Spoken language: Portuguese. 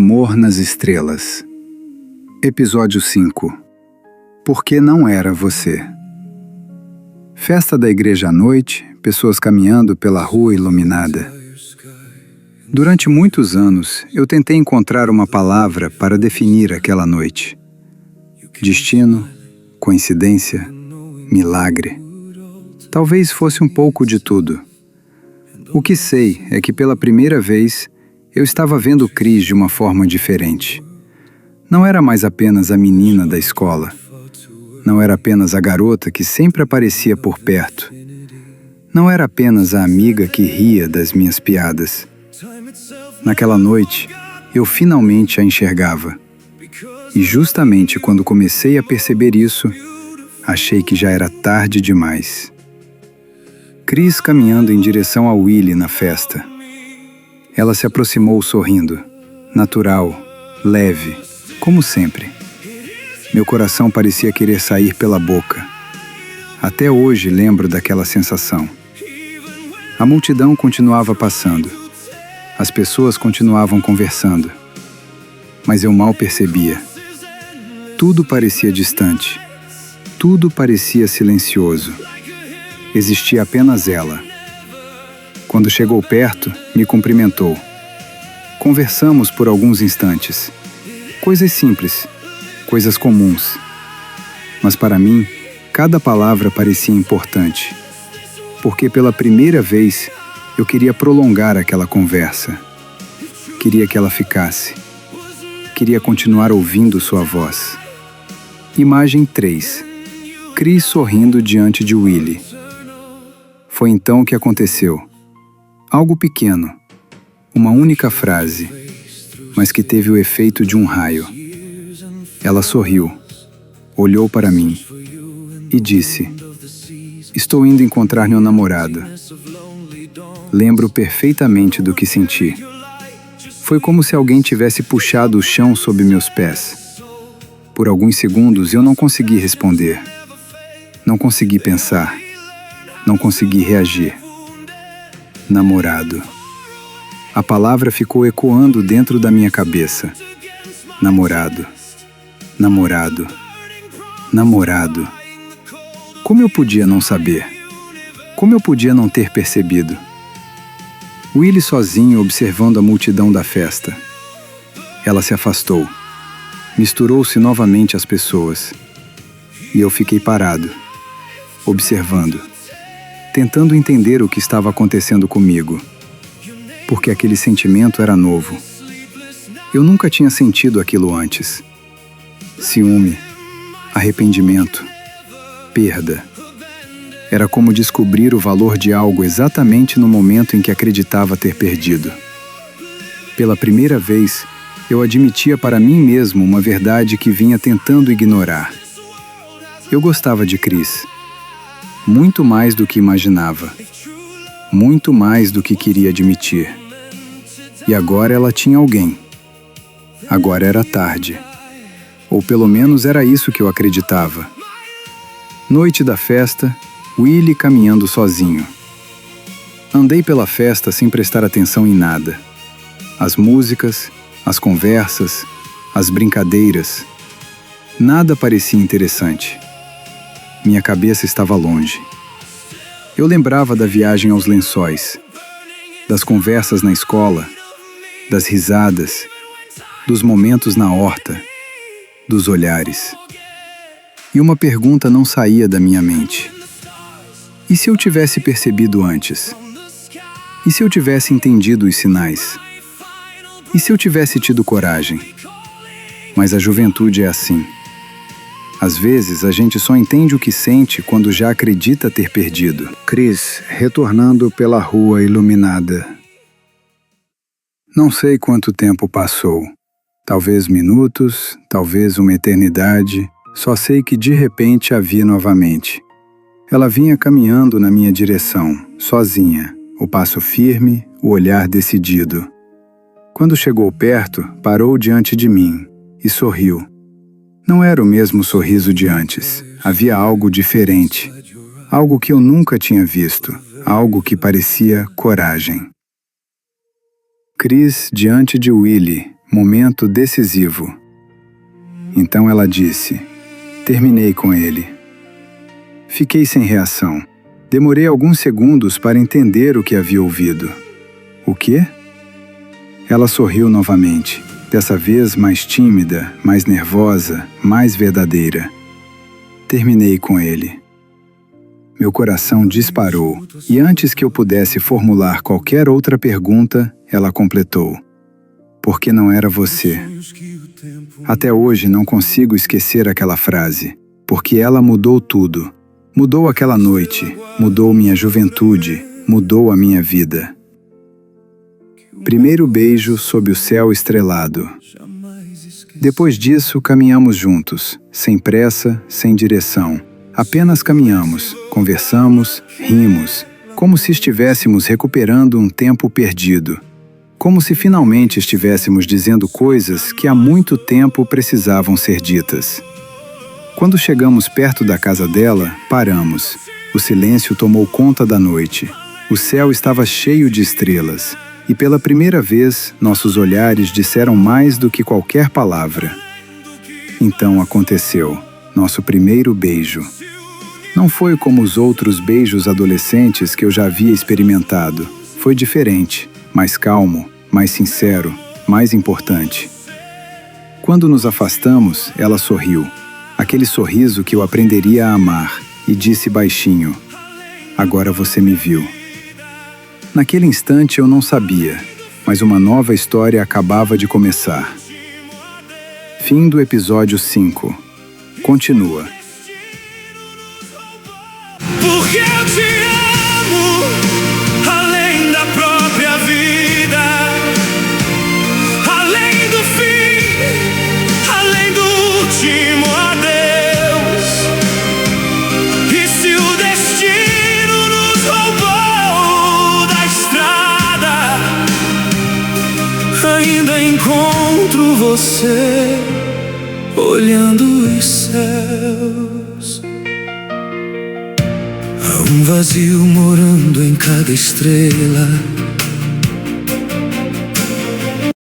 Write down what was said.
amor nas estrelas. Episódio 5. Por que não era você? Festa da igreja à noite, pessoas caminhando pela rua iluminada. Durante muitos anos, eu tentei encontrar uma palavra para definir aquela noite. Destino, coincidência, milagre. Talvez fosse um pouco de tudo. O que sei é que pela primeira vez, eu estava vendo Cris de uma forma diferente. Não era mais apenas a menina da escola. Não era apenas a garota que sempre aparecia por perto. Não era apenas a amiga que ria das minhas piadas. Naquela noite, eu finalmente a enxergava. E justamente quando comecei a perceber isso, achei que já era tarde demais. Cris caminhando em direção a Willie na festa. Ela se aproximou sorrindo, natural, leve, como sempre. Meu coração parecia querer sair pela boca. Até hoje lembro daquela sensação. A multidão continuava passando. As pessoas continuavam conversando. Mas eu mal percebia. Tudo parecia distante. Tudo parecia silencioso. Existia apenas ela. Quando chegou perto, me cumprimentou. Conversamos por alguns instantes. Coisas simples, coisas comuns. Mas para mim, cada palavra parecia importante. Porque pela primeira vez, eu queria prolongar aquela conversa. Queria que ela ficasse. Queria continuar ouvindo sua voz. Imagem 3. Cris sorrindo diante de Willie. Foi então que aconteceu. Algo pequeno, uma única frase, mas que teve o efeito de um raio. Ela sorriu, olhou para mim e disse: "Estou indo encontrar meu namorado." Lembro perfeitamente do que senti. Foi como se alguém tivesse puxado o chão sob meus pés. Por alguns segundos eu não consegui responder. Não consegui pensar. Não consegui reagir. Namorado. A palavra ficou ecoando dentro da minha cabeça. Namorado. Namorado. Namorado. Como eu podia não saber? Como eu podia não ter percebido? Willie sozinho observando a multidão da festa. Ela se afastou. Misturou-se novamente às pessoas. E eu fiquei parado, observando, tentando entender o que estava acontecendo comigo. Porque aquele sentimento era novo. Eu nunca tinha sentido aquilo antes. Ciúme, arrependimento, perda. Era como descobrir o valor de algo exatamente no momento em que acreditava ter perdido. Pela primeira vez, eu admitia para mim mesmo uma verdade que vinha tentando ignorar. Eu gostava de Cris. Muito mais do que imaginava. Muito mais do que queria admitir. E agora ela tinha alguém. Agora era tarde. Ou pelo menos era isso que eu acreditava. Noite da festa, Willie caminhando sozinho. Andei pela festa sem prestar atenção em nada. As músicas, as conversas, as brincadeiras. Nada parecia interessante. Minha cabeça estava longe. Eu lembrava da viagem aos Lençóis, das conversas na escola, das risadas, dos momentos na horta, dos olhares. E uma pergunta não saía da minha mente. E se eu tivesse percebido antes? E se eu tivesse entendido os sinais? E se eu tivesse tido coragem? Mas a juventude é assim. Às vezes, a gente só entende o que sente quando já acredita ter perdido. Cris, retornando pela rua iluminada. Não sei quanto tempo passou. Talvez minutos, talvez uma eternidade. Só sei que de repente a vi novamente. Ela vinha caminhando na minha direção, sozinha, o passo firme, o olhar decidido. Quando chegou perto, parou diante de mim e sorriu. Não era o mesmo sorriso de antes. Havia algo diferente. Algo que eu nunca tinha visto. Algo que parecia coragem. Cris diante de Willie, Momento decisivo. Então ela disse: terminei com ele. Fiquei sem reação. Demorei alguns segundos para entender o que havia ouvido. O quê? Ela sorriu novamente, dessa vez mais tímida, mais nervosa, mais verdadeira. Terminei com ele. Meu coração disparou, e antes que eu pudesse formular qualquer outra pergunta, ela completou: porque não era você. Até hoje não consigo esquecer aquela frase, porque ela mudou tudo. Mudou aquela noite, mudou minha juventude, mudou a minha vida. Primeiro beijo sob o céu estrelado. Depois disso, caminhamos juntos, sem pressa, sem direção. Apenas caminhamos, conversamos, rimos, como se estivéssemos recuperando um tempo perdido. Como se finalmente estivéssemos dizendo coisas que há muito tempo precisavam ser ditas. Quando chegamos perto da casa dela, paramos. O silêncio tomou conta da noite. O céu estava cheio de estrelas. E pela primeira vez, nossos olhares disseram mais do que qualquer palavra. Então aconteceu, nosso primeiro beijo. Não foi como os outros beijos adolescentes que eu já havia experimentado. Foi diferente, mais calmo, mais sincero, mais importante. Quando nos afastamos, ela sorriu. Aquele sorriso que eu aprenderia a amar, e disse baixinho: agora você me viu. Naquele instante eu não sabia, mas uma nova história acabava de começar. Fim do episódio 5. Continua. Porque eu te amo, além da própria vida, além do fim, além do último adeus. E se o destino nos roubou da estrada, ainda encontro você olhando os céus. Há um vazio morando em cada estrela.